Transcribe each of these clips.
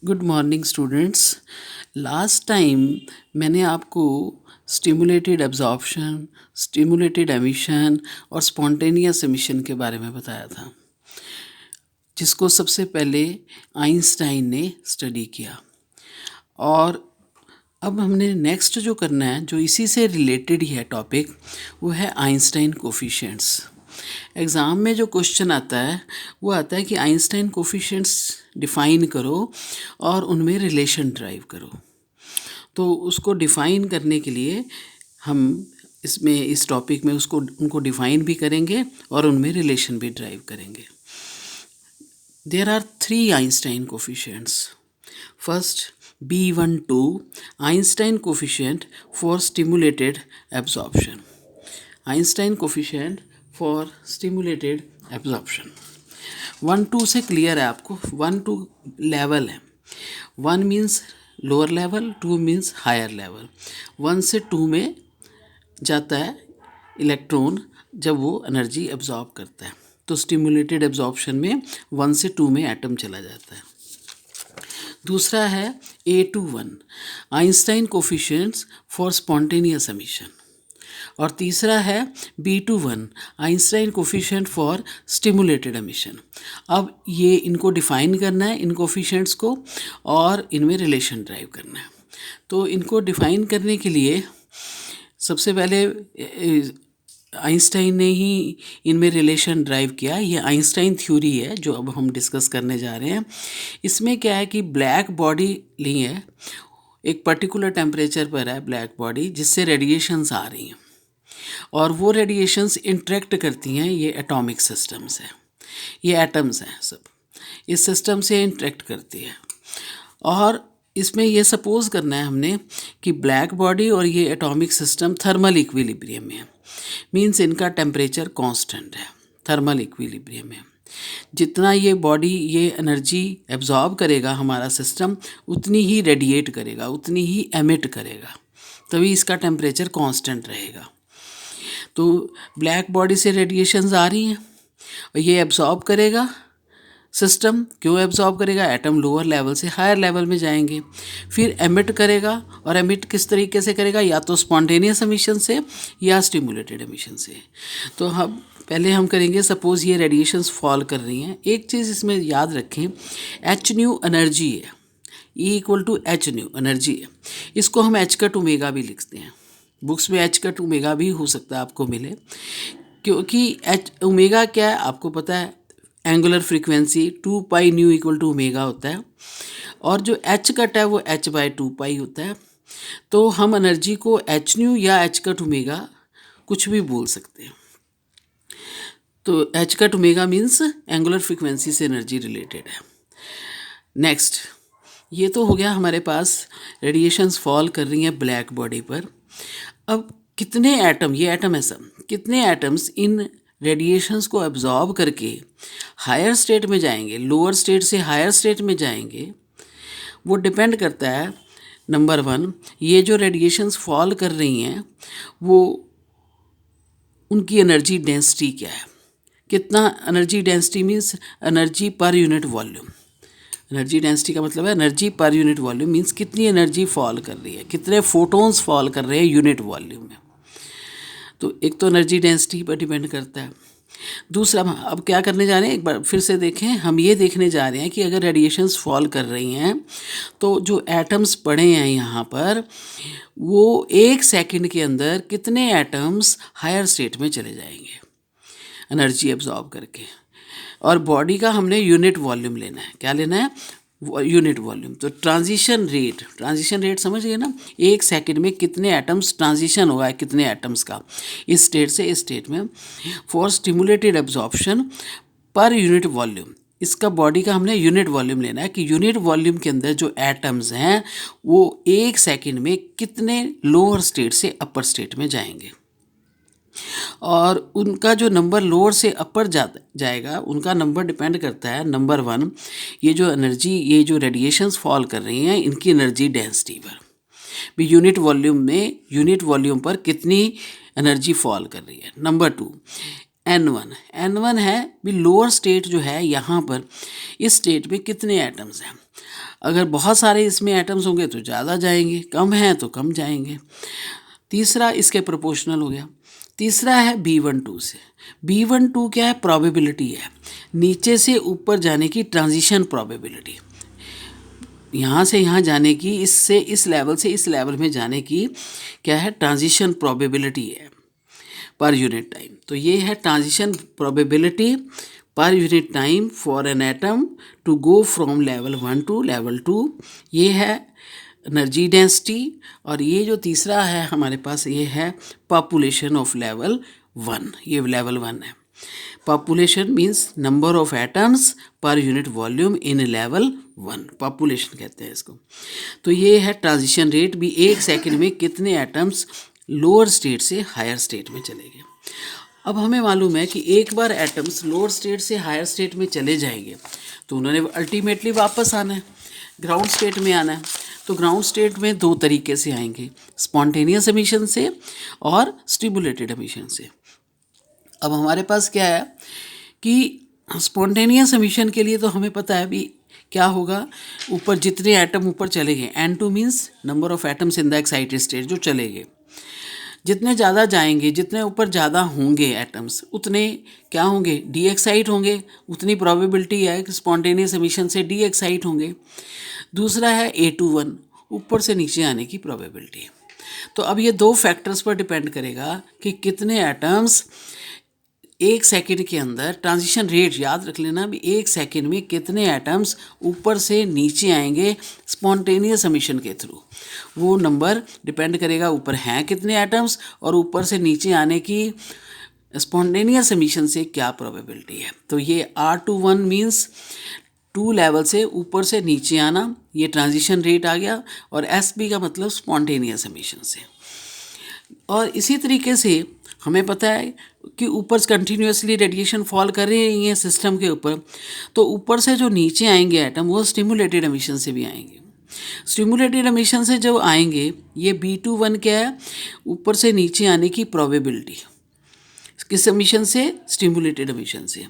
Good morning students. Last time मैंने आपको stimulated absorption, stimulated emission और स्पॉन्टेनियस एमिशन के बारे में बताया था, जिसको सबसे पहले आइंस्टाइन ने स्टडी किया। और अब हमने नेक्स्ट जो करना है, जो इसी से रिलेटेड ही है टॉपिक, वो है आइंस्टाइन कोफिशिएंट्स। एग्ज़ाम में जो क्वेश्चन आता है वो आता है कि आइंस्टाइन कोफिशिएंट्स डिफ़ाइन करो और उनमें रिलेशन ड्राइव करो। तो उसको डिफ़ाइन करने के लिए हम इसमें इस टॉपिक में उनको डिफ़ाइन भी करेंगे और उनमें रिलेशन भी ड्राइव करेंगे। There are 3 Einstein coefficients. First, B12 Einstein coefficient for stimulated absorption. Einstein coefficient for stimulated absorption 1-2 से क्लियर है आपको। 1-2 लेवल है। 1 means lower level, 2 means higher level. 1 से 2 में जाता है इलेक्ट्रॉन जब वो एनर्जी एब्जॉर्ब करता है। तो स्टिमुलेटेड एब्जॉर्प्शन में 1 से 2 में एटम चला जाता है। दूसरा है A21 Einstein coefficients for spontaneous emission. और तीसरा है B21 Einstein coefficient for stimulated emission. अब ये इनको डिफ़ाइन करना है, इन कोफिशिएंट्स को, और इनमें रिलेशन ड्राइव करना है। तो इनको डिफ़ाइन करने के लिए सबसे पहले आइंस्टाइन ने ही इनमें रिलेशन ड्राइव किया। ये आइंस्टाइन थ्योरी है जो अब हम डिस्कस करने जा रहे हैं। इसमें क्या है कि ब्लैक बॉडी ली है, एक पर्टिकुलर टेम्परेचर पर है ब्लैक बॉडी, जिससे रेडिएशंस आ रही हैं और वो रेडिएशंस इंटरेक्ट करती हैं। ये एटॉमिक सिस्टम्स हैं, ये एटम्स हैं, सब इस सिस्टम से इंटरेक्ट करती है। और इसमें ये सपोज करना है हमने कि ब्लैक बॉडी और ये एटॉमिक सिस्टम थर्मल इक्विलिब्रियम में है। मीन्स इनका टेम्परेचर कांस्टेंट है, थर्मल इक्विलिब्रियम में। जितना ये बॉडी ये एनर्जी एब्जॉर्ब करेगा हमारा सिस्टम, उतनी ही रेडिएट करेगा, उतनी ही एमिट करेगा, तभी इसका टेम्परेचर कांस्टेंट रहेगा। तो ब्लैक बॉडी से रेडिएशंस आ रही हैं और ये एब्जॉर्ब करेगा सिस्टम। क्यों एब्जॉर्ब करेगा? एटम लोअर लेवल से हायर लेवल में जाएंगे। फिर एमिट करेगा, और एमिट किस तरीके से करेगा? या तो स्पॉन्टेनियस एमिशन से या स्टिमुलेटेड एमिशन से। तो पहले हम करेंगे, सपोज ये रेडिएशंस फॉल कर रही हैं। एक चीज़ इसमें याद रखें, एच न्यू एनर्जी है, E=H न्यू एनर्जी है। इसको हम एच कट ओमेगा भी लिखते हैं। बुक्स में एच कट ओमेगा भी हो सकता है आपको मिले, क्योंकि एच ओमेगा क्या है आपको पता है, एंगुलर फ्रीक्वेंसी 2π न्यू = होता है। और जो एच कट है वो h/2π होता है। तो हम एनर्जी को एच न्यू या एच कट ओमेगा कुछ भी बोल सकते हैं। तो H cut omega means angular frequency से एनर्जी रिलेटेड है। नेक्स्ट, ये तो हो गया हमारे पास रेडिएशंस फॉल कर रही हैं ब्लैक बॉडी पर। अब कितने एटम, ये एटम है सब, कितने एटम्स इन रेडिएशंस को एब्जॉर्ब करके हायर स्टेट में जाएंगे, लोअर स्टेट से हायर स्टेट में जाएंगे, वो डिपेंड करता है। नंबर 1, ये जो रेडिएशंस फॉल कर रही हैं वो उनकी एनर्जी डेंसिटी क्या है, कितना एनर्जी डेंसिटी मीन्स एनर्जी पर यूनिट वॉल्यूम। एनर्जी डेंसिटी का मतलब है एनर्जी पर यूनिट वॉल्यूम, मीन्स कितनी एनर्जी फॉल कर रही है, कितने फोटोन्स फॉल कर रहे हैं यूनिट वॉल्यूम में। तो एक तो एनर्जी डेंसिटी पर डिपेंड करता है। दूसरा, अब क्या करने जा रहे हैं, एक बार फिर से देखें, हम ये देखने जा रहे हैं कि अगर रेडिएशंस फॉल कर रही हैं तो जो एटम्स पड़े हैं यहाँ पर, वो 1 सेकंड के अंदर कितने एटम्स हायर स्टेट में चले जाएंगे एनर्जी एब्जॉर्ब करके। और बॉडी का हमने यूनिट वॉल्यूम लेना है। क्या लेना है? Unit volume. तो ट्रांजिशन रेट समझ गए ना, 1 सेकंड में कितने एटम्स ट्रांजिशन हुआ है, कितने एटम्स का इस स्टेट से इस स्टेट में। फॉर स्टिमुलेटेड एब्जॉर्प्शन पर यूनिट वॉल्यूम, इसका बॉडी का हमने यूनिट वॉल्यूम लेना है कि यूनिट वॉल्यूम के अंदर जो एटम्स हैं वो 1 सेकंड में कितने लोअर स्टेट से अपर स्टेट में जाएंगे। और उनका जो नंबर लोअर से अपर जाएगा, उनका नंबर डिपेंड करता है, नंबर 1, ये जो एनर्जी, ये जो रेडिएशंस फॉल कर रही हैं इनकी एनर्जी डेंसिटी पर भी, यूनिट वॉल्यूम में, यूनिट वॉल्यूम पर कितनी एनर्जी फॉल कर रही है। नंबर 2, N1 है भी लोअर स्टेट जो है यहाँ पर, इस स्टेट में कितने एटम्स हैं। अगर बहुत सारे इसमें एटम्स होंगे तो ज़्यादा जाएंगे, कम हैं तो कम जाएंगे। तीसरा इसके प्रोपोर्शनल हो गया। तीसरा है B12 से। B12 क्या है? प्रोबेबिलिटी है, नीचे से ऊपर जाने की ट्रांजिशन प्रोबेबिलिटी, यहाँ से यहाँ जाने की, इससे इस लेवल से इस लेवल में जाने की क्या है? ट्रांजिशन प्रोबेबिलिटी है पर यूनिट टाइम। तो ये है transition probability per unit time for an atom to go from level 1 to level 2। ये है एनर्जी डेंसिटी। और ये जो तीसरा है हमारे पास, ये है पॉपुलेशन ऑफ लेवल 1। ये लेवल 1 है। Population means number of atoms per unit volume in level 1, population कहते हैं इसको। तो ये है ट्रांजिशन रेट भी, 1 सेकंड में कितने एटम्स लोअर स्टेट से हायर स्टेट में चले गए। अब हमें मालूम है कि एक बार एटम्स लोअर स्टेट से हायर स्टेट में चले जाएंगे तो उन्होंने अल्टीमेटली वापस आना है, ग्राउंड स्टेट में आना है। तो ग्राउंड स्टेट में 2 तरीके से आएंगे, स्पॉन्टेनियस एमिशन से और स्टिमुलेटेड एमिशन से। अब हमारे पास क्या है कि स्पॉन्टेनियस एमिशन के लिए तो हमें पता है भी क्या होगा, ऊपर जितने एटम ऊपर चले गए, N2 means number of atoms in the excited state, जो चले गए, जितने ज़्यादा जाएंगे, जितने ऊपर ज़्यादा होंगे एटम्स, उतने क्या होंगे? डी एक्साइट होंगे। उतनी प्रोबेबिलिटी है कि स्पॉन्टेनियस एमिशन से डी एक्साइट होंगे। दूसरा है A21, ऊपर से नीचे आने की प्रोबेबिलिटी। तो अब ये 2 फैक्टर्स पर डिपेंड करेगा कि कितने एटम्स 1 सेकंड के अंदर, ट्रांजिशन रेट याद रख लेना भी, 1 सेकंड में कितने एटम्स ऊपर से नीचे आएंगे स्पॉन्टेनियस एमिशन के थ्रू। वो नंबर डिपेंड करेगा ऊपर हैं कितने एटम्स और ऊपर से नीचे आने की स्पॉन्टेनियस एमिशन से क्या प्रोबेबिलिटी है। तो ये R21 मीन्स 2 लेवल से ऊपर से नीचे आना, ये ट्रांजिशन रेट आ गया। और SB का मतलब स्पॉन्टेनियस एमिशन से। और इसी तरीके से हमें पता है कि ऊपर कंटिन्यूसली रेडिएशन फॉल कर रही है सिस्टम के ऊपर, तो ऊपर से जो नीचे आएंगे एटम वो स्टिमुलेटेड एमिशन से भी आएंगे। स्टिमुलेटेड एमिशन से जब आएंगे, ये B21 क्या है? ऊपर से नीचे आने की प्रोबेबिलिटी, किस एमिशन से? स्टिमुलेटेड एमिशन से।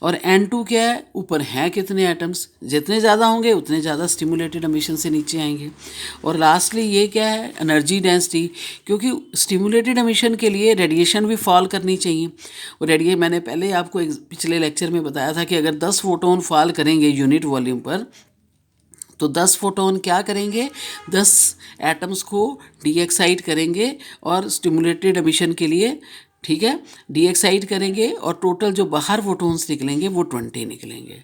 और N2 क्या है? ऊपर हैं कितने एटम्स, जितने ज़्यादा होंगे उतने ज़्यादा स्टिमुलेटेड एमिशन से नीचे आएंगे। और लास्टली ये क्या है? एनर्जी डेंसिटी, क्योंकि स्टिमुलेटेड एमिशन के लिए रेडिएशन भी फॉल करनी चाहिए। और रेडिएशन मैंने पहले आपको पिछले लेक्चर में बताया था कि अगर 10 फोटोन फॉल करेंगे यूनिट वॉल्यूम पर, तो 10 फोटोन क्या करेंगे? 10 एटम्स को डी एक्साइट करेंगे और स्टिमुलेटेड एमिशन के लिए, ठीक है, डी एक्साइट करेंगे, और टोटल जो बाहर फोटोन्स निकलेंगे वो 20 निकलेंगे।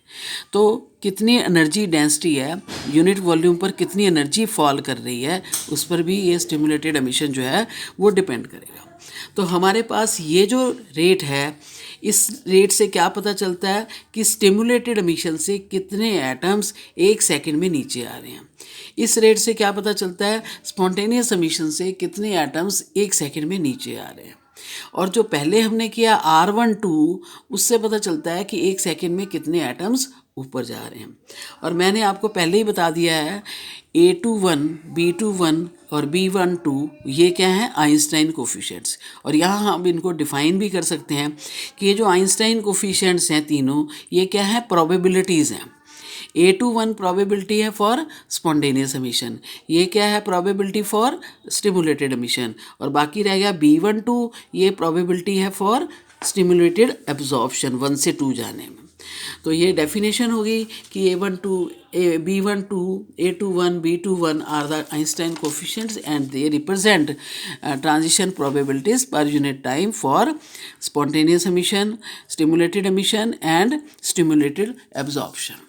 तो कितनी एनर्जी डेंसिटी है यूनिट वॉल्यूम पर, कितनी एनर्जी फॉल कर रही है, उस पर भी ये स्टिमुलेटेड एमिशन जो है वो डिपेंड करेगा। तो हमारे पास ये जो रेट है, इस रेट से क्या पता चलता है कि स्टिमुलेटेड एमिशन से कितने एटम्स 1 सेकंड में नीचे आ रहे हैं। इस रेट से क्या पता चलता है? स्पॉन्टेनियस एमिशन से कितने एटम्स 1 सेकंड में नीचे आ रहे हैं। और जो पहले हमने किया R12, उससे पता चलता है कि 1 सेकंड में कितने एटम्स ऊपर जा रहे हैं। और मैंने आपको पहले ही बता दिया है A21, B21 और B12 ये क्या है? Einstein coefficients. और यहाँ हम इनको डिफाइन भी कर सकते हैं कि ये जो आइंस्टाइन कोफिशिएंट्स हैं तीनों, ये क्या है? प्रोबेबिलिटीज़ हैं। A21 प्रोबेबिलिटी है फॉर स्पॉन्टेनियस एमिशन, ये क्या है? Probability for stimulated emission. और बाकी रह गया B12, ये प्रोबेबिलिटी है फॉर स्टिमुलेटेड एब्जॉर्प्शन 1 से 2 जाने में। तो ये डेफिनेशन होगी कि A12, B12, A21, B21 are the Einstein coefficients and they represent transition probabilities per unit time for spontaneous emission, stimulated emission and stimulated absorption.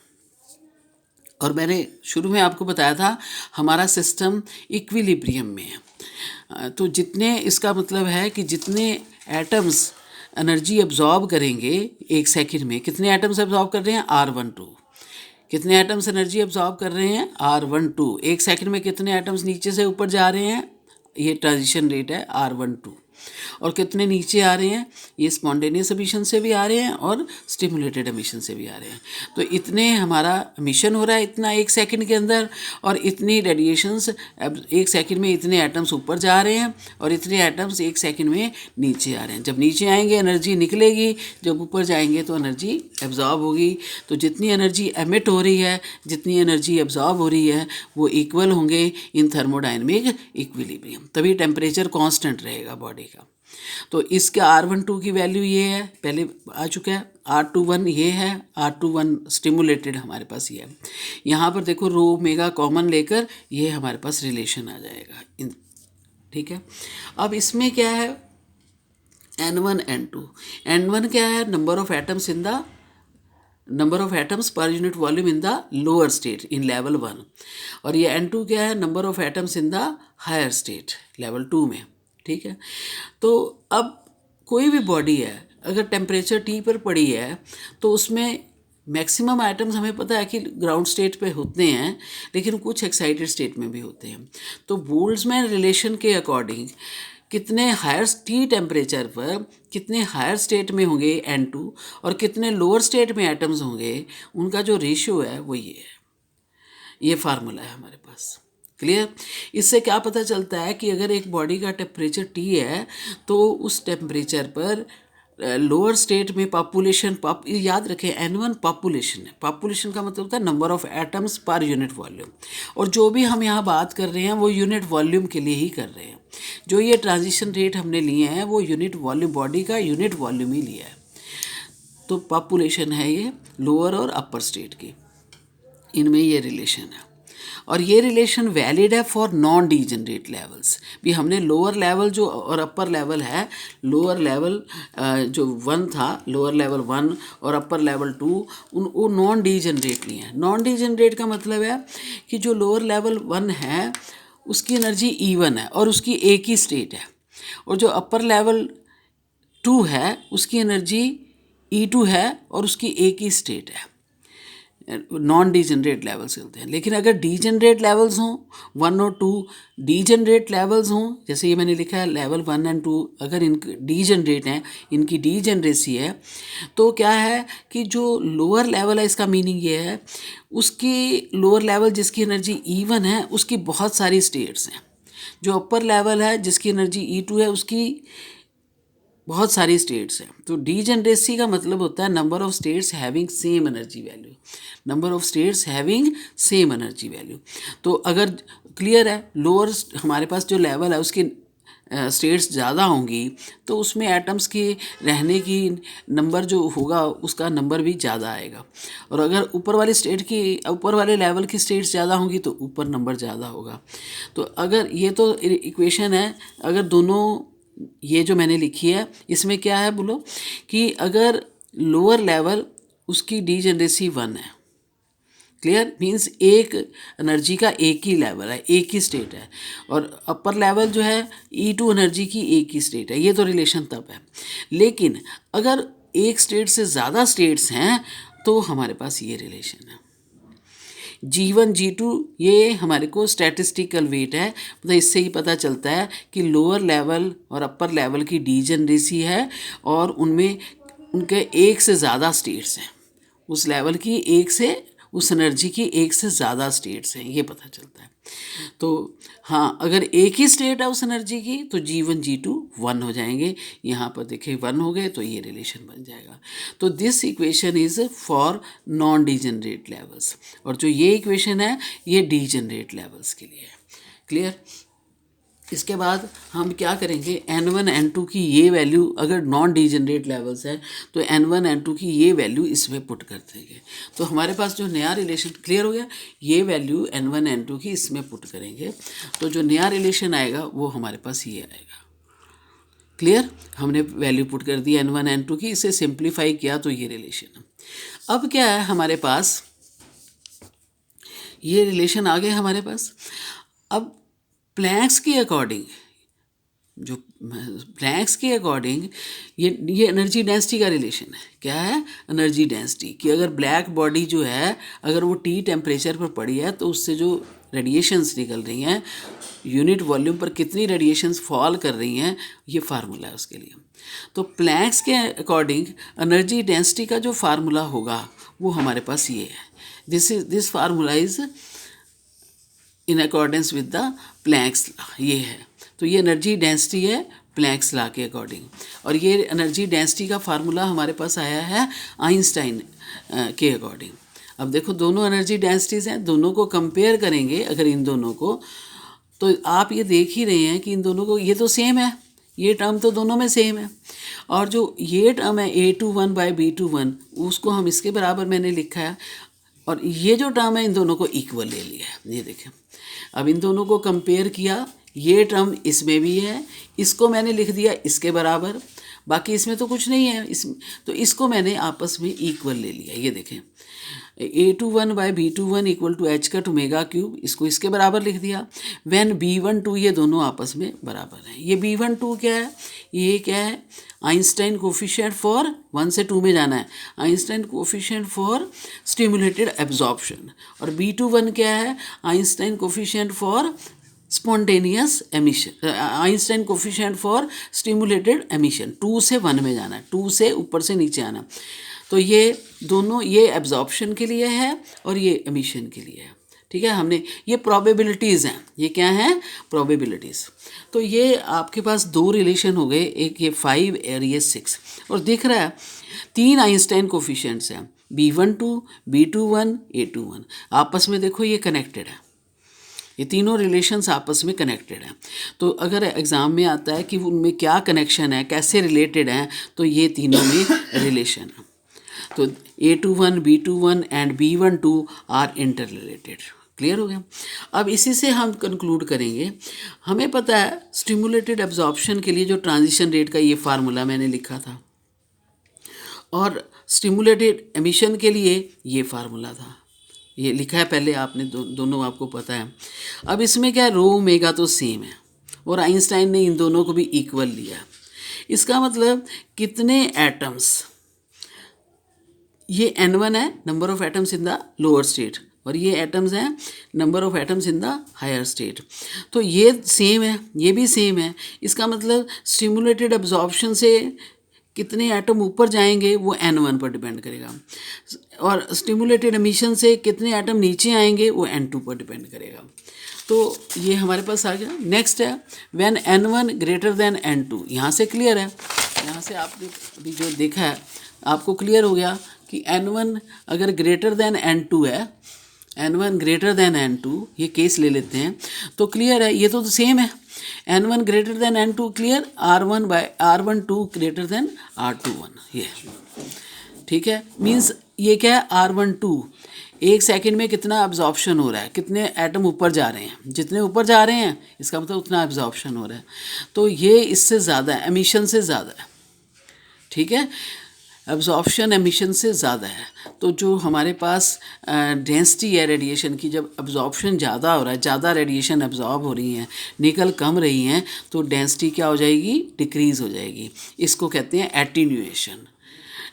और मैंने शुरू में आपको बताया था हमारा सिस्टम इक्विलिब्रियम में है। तो जितने, इसका मतलब है कि जितने एटम्स एनर्जी एब्जॉर्ब करेंगे 1 सेकंड में, कितने एटम्स एब्जॉर्ब कर रहे हैं? R12। कितने एटम्स एनर्जी एब्जॉर्ब कर रहे हैं? R12। 1 सेकंड में कितने एटम्स नीचे से ऊपर जा रहे हैं? ये ट्रांजिशन रेट है R12। और कितने नीचे आ रहे हैं, ये स्पॉन्टेनियस एमिशन से भी आ रहे हैं और स्टिमुलेटेड एमिशन से भी आ रहे हैं। तो इतने हमारा एमिशन हो रहा है इतना 1 सेकंड के अंदर, और इतनी रेडिएशंस 1 सेकंड में इतने एटम्स ऊपर जा रहे हैं और इतने एटम्स 1 सेकंड में नीचे आ रहे हैं। जब नीचे आएंगे एनर्जी निकलेगी, जब ऊपर जाएंगे तो एनर्जी एब्जॉर्ब होगी। तो जितनी एनर्जी एमिट हो रही है, जितनी एनर्जी एब्जॉर्ब हो रही है, वो इक्वल होंगे इन थर्मोडायनेमिक इक्विलिब्रियम, तभी टेम्परेचर कांस्टेंट रहेगा बॉडी का। तो इसका R12 की वैल्यू ये है, पहले आ चुका है। R21 ये है, R21 स्टिमुलेटेड हमारे पास ये है। यहाँ पर देखो रो ओमेगा कॉमन लेकर ये हमारे पास रिलेशन आ जाएगा। ठीक है, अब इसमें क्या है, N1 N2। N1 क्या है, number of atoms in the number of atoms per unit volume in the lower state in level 1, और ये N2 क्या है, number of atoms in the higher state level 2 में। ठीक है, तो अब कोई भी बॉडी है अगर टेम्परेचर T पर पड़ी है तो उसमें मैक्सिमम आइटम्स हमें पता है कि ग्राउंड स्टेट पे होते हैं, लेकिन कुछ एक्साइटेड स्टेट में भी होते हैं। तो बोल्ट्जमैन रिलेशन के अकॉर्डिंग कितने हायर T टेम्परेचर पर कितने हायर स्टेट में होंगे N2 और कितने लोअर स्टेट में एटम्स होंगे, उनका जो रेशियो है वो ये है। ये फार्मूला है हमारे पास। क्लियर? इससे क्या पता चलता है कि अगर एक बॉडी का टेम्परेचर T है तो उस टेम्परेचर पर लोअर स्टेट में पॉपुलेशन, याद रखें N1 पॉपुलेशन है। पॉपुलेशन का मतलब होता है number of atoms per unit volume, और जो भी हम यहाँ बात कर रहे हैं वो यूनिट वॉल्यूम के लिए ही कर रहे हैं। जो ये ट्रांजिशन रेट हमने लिए हैं वो यूनिट वॉल्यूम, बॉडी का यूनिट वॉल्यूम ही लिया है। तो पॉपुलेशन है ये लोअर और अपर स्टेट की, इनमें ये रिलेशन है, और ये रिलेशन वैलिड है फॉर नॉन डीजनरेट लेवल्स भी। हमने लोअर लेवल जो और अपर लेवल है, लोअर लेवल जो 1 था, लोअर लेवल 1 और अपर लेवल 2, वो नॉन डीजनरेट लिए हैं। नॉन डीजनरेट का मतलब है कि जो लोअर लेवल 1 है उसकी एनर्जी E1 है और उसकी एक ही स्टेट है, और जो अपर लेवल 2 है उसकी एनर्जी E2 है और उसकी एक ही स्टेट है। नॉन डीजनरेट लेवल्स होते हैं। लेकिन अगर डीजनरेट लेवल्स हों 1 और 2, डीजनरेट लेवल्स हों, जैसे ये मैंने लिखा है लेवल 1 एंड 2, अगर इनके डीजनरेट हैं, इनकी डीजनरेसी है, तो क्या है कि जो लोअर लेवल है, इसका मीनिंग ये है उसकी लोअर लेवल जिसकी एनर्जी E1 है उसकी बहुत सारी स्टेट्स हैं। जो अपर लेवल है जिसकी एनर्जी E2 है उसकी बहुत सारी स्टेट्स हैं। तो डीजनरेसी का मतलब होता है number of states having same energy value, number of states having same energy value. तो अगर क्लियर है, लोअर हमारे पास जो लेवल है उसकी स्टेट्स ज़्यादा होंगी तो उसमें एटम्स के रहने की नंबर जो होगा उसका नंबर भी ज़्यादा आएगा, और अगर ऊपर वाली स्टेट की, ऊपर वाले लेवल की स्टेट्स ज़्यादा होंगी तो ऊपर नंबर ज़्यादा होगा। तो अगर ये तो इक्वेशन है, अगर दोनों ये जो मैंने लिखी है इसमें क्या है बोलो कि अगर लोअर लेवल उसकी डीजनरेसी 1 है, क्लियर मीन्स एक एनर्जी का एक ही लेवल है, एक ही स्टेट है, और अपर लेवल जो है E2 एनर्जी की एक ही स्टेट है, ये तो रिलेशन तब है। लेकिन अगर एक स्टेट से ज़्यादा स्टेट्स हैं तो हमारे पास ये रिलेशन है। G1 G2 ये हमारे को स्टैटिस्टिकल वेट है, मतलब इससे ही पता चलता है कि लोअर लेवल और अपर लेवल की डीजनरेसी है और उनमें उनके एक से ज़्यादा स्टेट्स हैं, उस लेवल की एक से, उस एनर्जी की एक से ज़्यादा स्टेट्स हैं, ये पता चलता है। तो हाँ, अगर एक ही स्टेट है उस एनर्जी की तो G1 G2 1 हो जाएंगे। यहाँ पर देखिए 1 हो गए तो ये रिलेशन बन जाएगा। तो this equation is for non degenerate levels, और जो ये इक्वेशन है ये डीजनरेट लेवल्स के लिए है। क्लियर? इसके बाद हम क्या करेंगे, N1 N2 की ये वैल्यू, अगर नॉन डीजनरेट लेवल्स है तो N1 N2 की ये वैल्यू इसमें पुट कर देंगे। तो हमारे पास जो नया रिलेशन, क्लियर हो गया, ये वैल्यू N1 N2 की इसमें पुट करेंगे तो जो नया रिलेशन आएगा वो हमारे पास ये आएगा। क्लियर? हमने वैल्यू पुट कर दी N1 N2 की, इसे सिंप्लीफाई किया तो ये रिलेशन है। अब क्या है हमारे पास, ये रिलेशन आ गए हमारे पास। अब प्लैंक्स के अकॉर्डिंग जो प्लैंक्स के अकॉर्डिंग ये एनर्जी डेंसिटी का रिलेशन है। क्या है? एनर्जी डेंसिटी, कि अगर ब्लैक बॉडी जो है अगर वो T टेम्परेचर पर पड़ी है तो उससे जो रेडिएशंस निकल रही हैं, यूनिट वॉल्यूम पर कितनी रेडिएशंस फॉल कर रही हैं, ये फार्मूला है उसके लिए। तो प्लैंक्स के अकॉर्डिंग एनर्जी डेंसिटी का जो फार्मूला होगा वो हमारे पास ये है। This formula is in accordance with the planks law, ये है। तो ये एनर्जी डेंसिटी है प्लैंक्स लॉ के अकॉर्डिंग, और ये एनर्जी डेंसिटी का फार्मूला हमारे पास आया है आइंस्टाइन के अकॉर्डिंग। अब देखो दोनों एनर्जी डेंसिटीज़ हैं, दोनों को कंपेयर करेंगे अगर इन दोनों को, तो आप ये देख ही रहे हैं कि इन दोनों को ये तो सेम है, ये टर्म तो दोनों में सेम है। और जो ये टर्म है A21/B21 उसको हम इसके बराबर मैंने लिखा है, और ये जो टर्म है इन दोनों को इक्वल ले लिया है। ये देखें, अब इन दोनों को कंपेयर किया, ये टर्म इसमें भी है, इसको मैंने लिख दिया इसके बराबर, बाकी इसमें तो कुछ नहीं है, तो इसको मैंने आपस में इक्वल ले लिया। ये देखें A21/B21 इक्वल टू H का ओमेगा क्यूब, इसको इसके बराबर लिख दिया। व्हेन B12 ये दोनों आपस में बराबर हैं। ये B12 क्या है? ये क्या है? आइंस्टाइन कोफिशिएंट फॉर 1 से 2 में जाना है, Einstein coefficient for stimulated absorption. और B21 क्या है? Einstein coefficient for spontaneous emission, Einstein coefficient for stimulated emission. 2 से 1 में जाना है, 2 से ऊपर से नीचे आना। तो ये दोनों, ये एब्जॉर्प्शन के लिए है और ये एमिशन के लिए है। ठीक है, हमने ये प्रोबेबिलिटीज़ हैं, ये क्या हैं? प्रोबेबिलिटीज़। तो ये आपके पास दो रिलेशन हो गए, एक ये 5 और ये 6, और दिख रहा है 3 आइंस्टाइन कोफिशिएंट्स हैं, B12, B21, A21। आपस में देखो ये कनेक्टेड है, ये तीनों रिलेशंस आपस में कनेक्टेड हैं। तो अगर एग्ज़ाम में आता है कि उनमें क्या कनेक्शन है, कैसे रिलेटेड हैं, तो ये तीनों में रिलेशन है। तो A21, B21 and B12 are interrelated. Clear हो गया? अब इसी से हम कंक्लूड करेंगे, हमें पता है स्टिमुलेटेड एब्जॉर्प्शन के लिए जो ट्रांजिशन रेट का ये फार्मूला मैंने लिखा था, और स्टिमुलेटेड एमिशन के लिए ये फार्मूला था, ये लिखा है पहले आपने, दोनों आपको पता है। अब इसमें क्या है, रो ओमेगा तो सेम है, और आइंस्टाइन ने इन दोनों को भी इक्वल लिया। इसका मतलब कितने एटम्स, ये N1 है number of atoms in the lower state, और ये एटम्स हैं number of atoms in the higher state. तो ये सेम है, ये भी सेम है। इसका मतलब स्टिमुलेटेड एब्जॉर्प्शन से कितने एटम ऊपर जाएंगे वो N1 पर डिपेंड करेगा, और स्टिमुलेटेड एमिशन से कितने एटम नीचे आएंगे वो N2 पर डिपेंड करेगा। तो ये हमारे पास आ गया। नेक्स्ट है when N1 greater than N2। यहाँ से क्लियर है, यहाँ से आपने अभी जो देखा है आपको क्लियर हो गया कि N1 अगर ग्रेटर देन N2 है, N1 ग्रेटर देन N2, ये केस ले लेते हैं तो क्लियर है, ये तो सेम है। N1 greater than N2 clear, R12 greater than R21, ये ठीक है। मीन्स ये क्या है, R12 1 सेकेंड में कितना एब्जॉर्प्शन हो रहा है, कितने एटम ऊपर जा रहे हैं, जितने ऊपर जा रहे हैं इसका मतलब उतना एब्जॉर्प्शन हो रहा है। तो ये इससे ज़्यादा है, एमिशन से ज़्यादा है। ठीक है, एब्जॉर्प्शन एमिशन से ज़्यादा है। तो जो हमारे पास डेंसिटी है रेडिएशन की, जब एब्जॉर्प्शन ज़्यादा हो रहा है, ज़्यादा रेडिएशन एब्जॉर्ब हो रही हैं, निकल कम रही हैं, तो डेंसिटी क्या हो जाएगी, डिक्रीज़ हो जाएगी। इसको कहते हैं एटीन्यूएशन।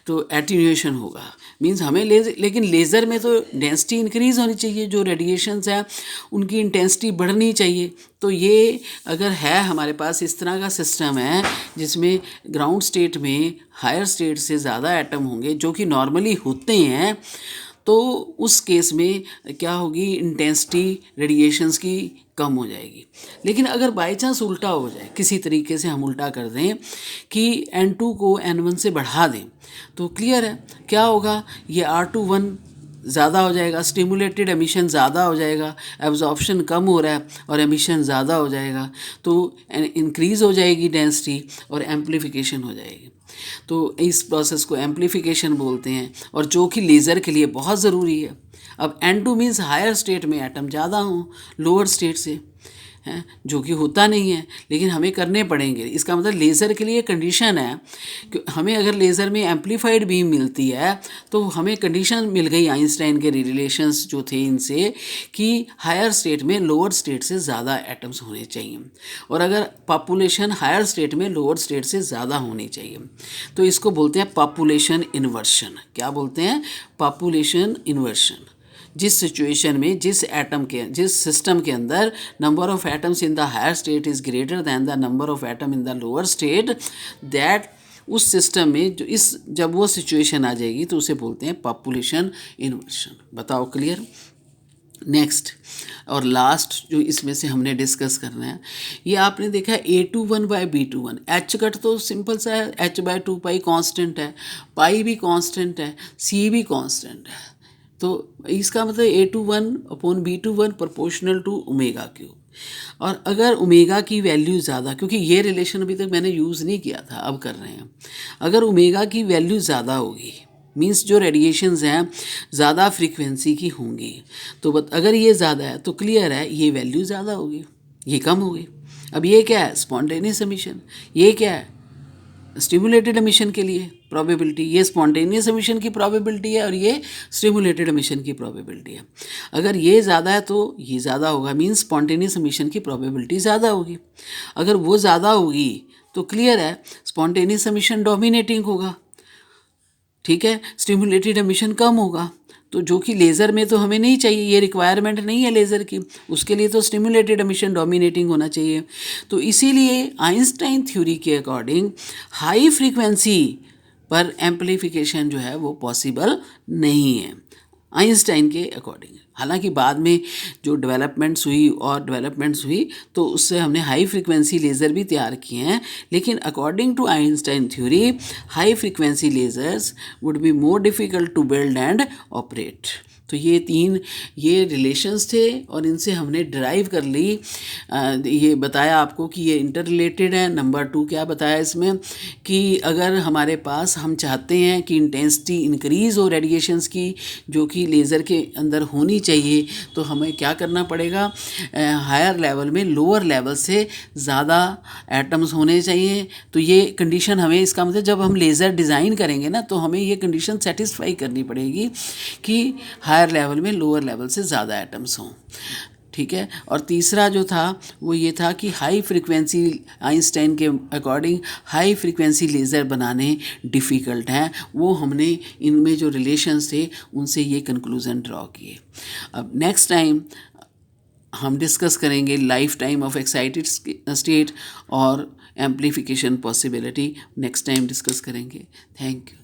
तो एटीन्यूएशन होगा, मीन्स हमें लेकिन लेज़र में तो डेंसिटी इंक्रीज़ होनी चाहिए, जो रेडिएशंस हैं उनकी इंटेंसिटी बढ़नी चाहिए। तो ये अगर है हमारे पास इस तरह का सिस्टम है जिसमें ग्राउंड स्टेट में हायर स्टेट से ज़्यादा एटम होंगे जो कि नॉर्मली होते हैं, तो उस केस में क्या होगी, इंटेंसिटी रेडिएशंस की कम हो जाएगी। लेकिन अगर बाई चांस उल्टा हो जाए, किसी तरीके से हम उल्टा कर दें कि N2 को N1 से बढ़ा दें, तो क्लियर है क्या होगा, ये R21 ज़्यादा हो जाएगा, स्टिमुलेटेड एमिशन ज़्यादा हो जाएगा, एब्जॉर्प्शन कम हो रहा है और एमिशन ज़्यादा हो जाएगा, तो इंक्रीज़ हो जाएगी डेंसिटी और एम्प्लीफिकेशन हो जाएगी। तो इस प्रोसेस को एम्प्लीफिकेशन बोलते हैं, और जो कि लेज़र के लिए बहुत ज़रूरी है। अब N2 मीन्स हायर स्टेट में एटम ज़्यादा हों लोअर स्टेट से, हैं, जो कि होता नहीं है, लेकिन हमें करने पड़ेंगे। इसका मतलब लेज़र के लिए कंडीशन है कि हमें अगर लेज़र में एम्पलीफाइड बीम मिलती है तो हमें कंडीशन मिल गई आइंस्टाइन के रिलेशंस जो थे इनसे कि हायर स्टेट में लोअर स्टेट से ज़्यादा एटम्स होने चाहिए, और अगर पॉपुलेशन हायर स्टेट में लोअर स्टेट से ज़्यादा होनी चाहिए। तो इसको बोलते हैं पॉपुलेशन इन्वर्शन। क्या बोलते हैं? Population inversion. जिस सिचुएशन में जिस सिस्टम के अंदर number of atoms in the higher state is greater than the number of atom in the lower state, that उस सिस्टम में जब वो सिचुएशन आ जाएगी तो उसे बोलते हैं पॉपुलेशन इन्वर्शन। बताओ क्लियर? नेक्स्ट और लास्ट जो इसमें से हमने डिस्कस करना है, ये आपने देखा A21/B21। एच कट तो सिंपल सा है, h/2 कांस्टेंट है, पाई भी कांस्टेंट है, C भी कांस्टेंट है। तो इसका मतलब A21/B21 proportional to omega cube. और अगर ओमेगा की वैल्यू ज़्यादा, क्योंकि ये रिलेशन अभी तक मैंने यूज़ नहीं किया था, अब कर रहे हैं। अगर ओमेगा की वैल्यू ज़्यादा होगी, मीन्स जो रेडिएशंस हैं ज़्यादा फ्रीक्वेंसी की होंगी, तो अगर ये ज़्यादा है तो क्लियर है ये वैल्यू ज़्यादा होगी, ये कम होगी। अब ये क्या है? Spontaneous emission. ये क्या है? स्टिमुलेटेड एमिशन के लिए प्रोबेबिलिटी। ये स्पॉन्टेनियस एमिशन की प्रोबेबिलिटी है और ये स्टिमुलेटेड एमिशन की प्रोबेबिलिटी है। अगर ये ज़्यादा है तो ये ज़्यादा होगा, मीन्स स्पॉन्टेनियस एमिशन की प्रोबेबिलिटी ज़्यादा होगी। अगर वो ज़्यादा होगी तो क्लियर है स्पॉन्टेनियस एमिशन डोमिनेटिंग होगा, ठीक है, स्टिमुलेटेड एमिशन कम होगा। तो जो कि लेज़र में तो हमें नहीं चाहिए, ये रिक्वायरमेंट नहीं है लेज़र की, उसके लिए तो स्टिमुलेटेड एमिशन डोमिनेटिंग होना चाहिए। तो इसीलिए आइंस्टाइन थ्योरी के अकॉर्डिंग हाई फ्रीक्वेंसी पर एम्पलीफिकेशन जो है वो पॉसिबल नहीं है आइंस्टाइन के अकॉर्डिंग। हालांकि बाद में जो डेवलपमेंट्स हुई तो उससे हमने हाई फ्रीक्वेंसी लेज़र भी तैयार किए हैं, लेकिन according to Einstein theory high frequency lasers would be more difficult to build and operate. तो ये रिलेशंस थे और इनसे हमने डिराइव कर ली। ये बताया आपको कि ये इंटर रिलेटेड है। नंबर 2 क्या बताया इसमें कि अगर हमारे पास हम चाहते हैं कि इंटेंसिटी इंक्रीज़ हो रेडिएशंस की जो कि लेज़र के अंदर होनी चाहिए, तो हमें क्या करना पड़ेगा? हायर लेवल में लोअर लेवल से ज़्यादा एटम्स होने चाहिए। तो ये कंडीशन हमें, इसका मतलब जब हम लेज़र डिज़ाइन करेंगे ना तो हमें ये कंडीशन सेटिस्फाई करनी पड़ेगी कि हायर लेवल में लोअर लेवल से ज़्यादा एटम्स हों, ठीक है। और तीसरा जो था वो ये था कि हाई फ्रीक्वेंसी, आइंस्टाइन के अकॉर्डिंग हाई फ्रीक्वेंसी लेज़र बनाने डिफ़िकल्ट हैं। वो हमने इनमें जो रिलेशंस थे उनसे ये कंक्लूज़न ड्रॉ किए। अब नेक्स्ट टाइम हम डिस्कस करेंगे lifetime of excited state और amplification possibility. Next time discuss करेंगे। Thank you.